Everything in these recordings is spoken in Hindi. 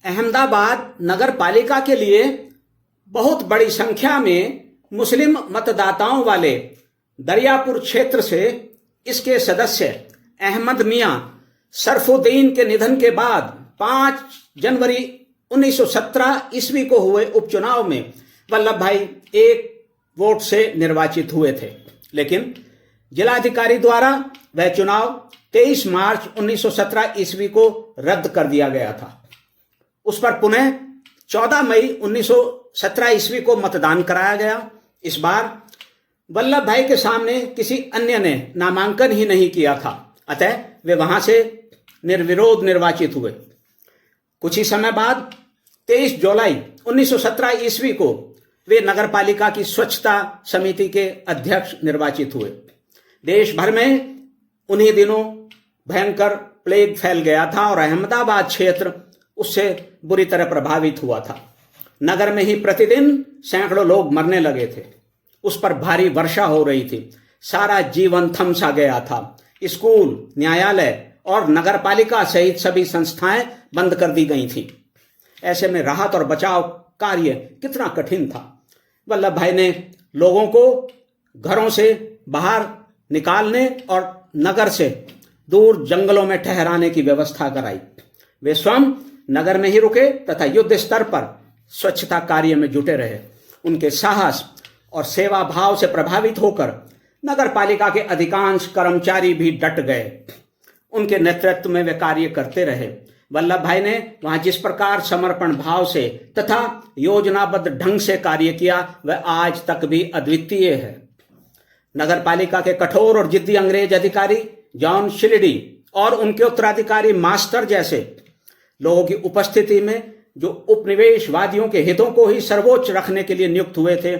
अहमदाबाद नगर पालिका के लिए बहुत बड़ी संख्या में मुस्लिम मतदाताओं वाले दरियापुर क्षेत्र से इसके सदस्य अहमद मियां सरफुद्दीन के निधन के बाद 5 जनवरी 1917 ईस्वी को हुए उपचुनाव में वल्लभ भाई एक वोट से निर्वाचित हुए थे, लेकिन जिलाधिकारी द्वारा वह चुनाव 23 मार्च 1917 ईस्वी को रद्द कर दिया गया था। उस पर पुनः 14 मई 1917 ईस्वी को मतदान कराया गया। इस बार वल्लभ भाई के सामने किसी अन्य ने नामांकन ही नहीं किया था, अतः वे वहां से निर्विरोध निर्वाचित हुए। कुछ ही समय बाद 23 जुलाई 1917 ईस्वी को वे नगर पालिका की स्वच्छता समिति के अध्यक्ष निर्वाचित हुए। देश भर में उन्हीं दिनों भयंकर प्लेग फैल गया था और अहमदाबाद क्षेत्र उससे बुरी तरह प्रभावित हुआ था। नगर में ही प्रतिदिन सैकड़ों लोग मरने लगे थे। उस पर भारी वर्षा हो रही थी। सारा जीवन थम सा गया था। स्कूल, न्यायालय और नगर पालिका सहित सभी संस्थाएं बंद कर दी गई थी। ऐसे में राहत और बचाव कार्य कितना कठिन था। वल्लभ भाई ने लोगों को घरों से बाहर निकालने और नगर से दूर जंगलों में ठहराने की व्यवस्था कराई। वे स्वयं नगर में ही रुके तथा युद्ध स्तर पर स्वच्छता कार्य में जुटे रहे। उनके साहस और सेवा भाव से प्रभावित होकर नगर पालिका के अधिकांश कर्मचारी भी डट गए। उनके नेतृत्व में वे कार्य करते रहे। वल्लभ भाई ने वहां जिस प्रकार समर्पण भाव से तथा योजनाबद्ध ढंग से कार्य किया वह आज तक भी अद्वितीय है। नगर पालिका के कठोर और जिद्दी अंग्रेज अधिकारी जॉन शिल्डी और उनके उत्तराधिकारी मास्टर जैसे लोगों की उपस्थिति में जो उपनिवेशवादियों के हितों को ही सर्वोच्च रखने के लिए नियुक्त हुए थे,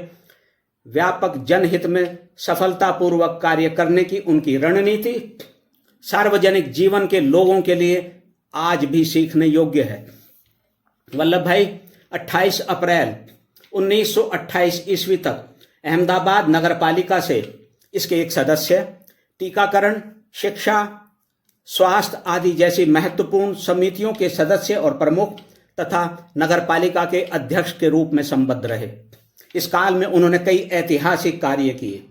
व्यापक जनहित में सफलतापूर्वक कार्य करने की उनकी रणनीति सार्वजनिक जीवन के लोगों के लिए आज भी सीखने योग्य है। वल्लभ भाई 28 अप्रैल 1928 ईस्वी तक अहमदाबाद नगर पालिका से इसके एक सदस्य, टीकाकरण, शिक्षा, स्वास्थ्य आदि जैसी महत्वपूर्ण समितियों के सदस्य और प्रमुख तथा नगर पालिका के अध्यक्ष के रूप में संबद्ध रहे। इस काल में उन्होंने कई ऐतिहासिक कार्य किए।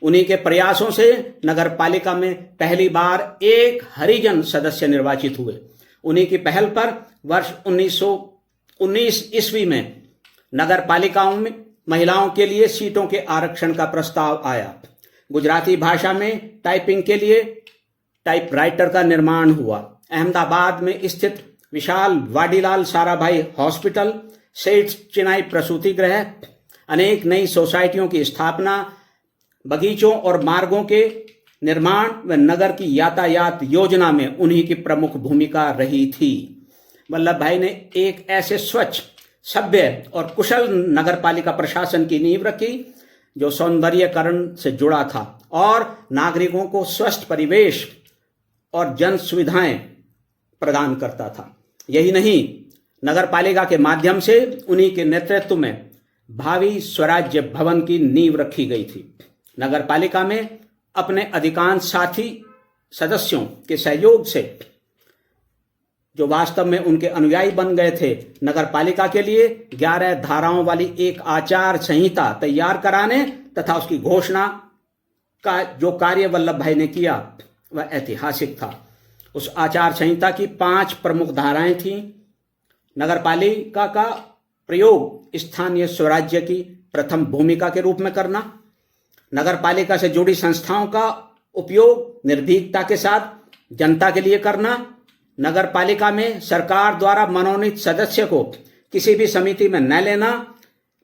उन्हीं के प्रयासों से नगर पालिका में पहली बार एक हरिजन सदस्य निर्वाचित हुए। उन्हीं की पहल पर वर्ष 1919 ईस्वी में नगर पालिकाओं में महिलाओं के लिए सीटों के आरक्षण का प्रस्ताव आया। गुजराती भाषा में टाइपिंग के लिए टाइपराइटर का निर्माण हुआ। अहमदाबाद में स्थित विशाल वाडीलाल साराभाई हॉस्पिटल, सेठ चिनाई प्रसूति गृह, अनेक नई सोसाइटियों की स्थापना, बगीचों और मार्गों के निर्माण व नगर की यातायात योजना में उन्हीं की प्रमुख भूमिका रही थी। वल्लभ भाई ने एक ऐसे स्वच्छ, सभ्य और कुशल नगर पालिका प्रशासन की नींव रखी जो सौंदर्यीकरण से जुड़ा था और नागरिकों को स्वस्थ परिवेश और जन सुविधाएं प्रदान करता था। यही नहीं, नगर पालिका के माध्यम से उन्हीं के नेतृत्व में भावी स्वराज्य भवन की नींव रखी गई थी। नगर पालिका में अपने अधिकांश साथी सदस्यों के सहयोग से, जो वास्तव में उनके अनुयायी बन गए थे, नगर पालिका के लिए 11 धाराओं वाली एक आचार संहिता तैयार कराने तथा उसकी घोषणा का जो कार्य वल्लभ भाई ने किया वह ऐतिहासिक था। उस आचार संहिता की 5 प्रमुख धाराएं थीं। नगर पालिका का प्रयोग स्थानीय स्वराज्य की प्रथम भूमिका के रूप में करना, नगर पालिका से जुड़ी संस्थाओं का उपयोग निर्भीकता के साथ जनता के लिए करना, नगर पालिका में सरकार द्वारा मनोनीत सदस्य को किसी भी समिति में न लेना,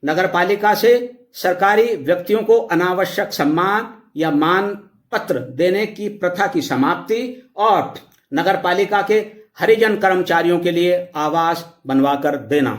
नगर पालिका से सरकारी व्यक्तियों को अनावश्यक सम्मान या मान पत्र देने की प्रथा की समाप्ति और नगर पालिका के हरिजन कर्मचारियों के लिए आवास बनवाकर देना।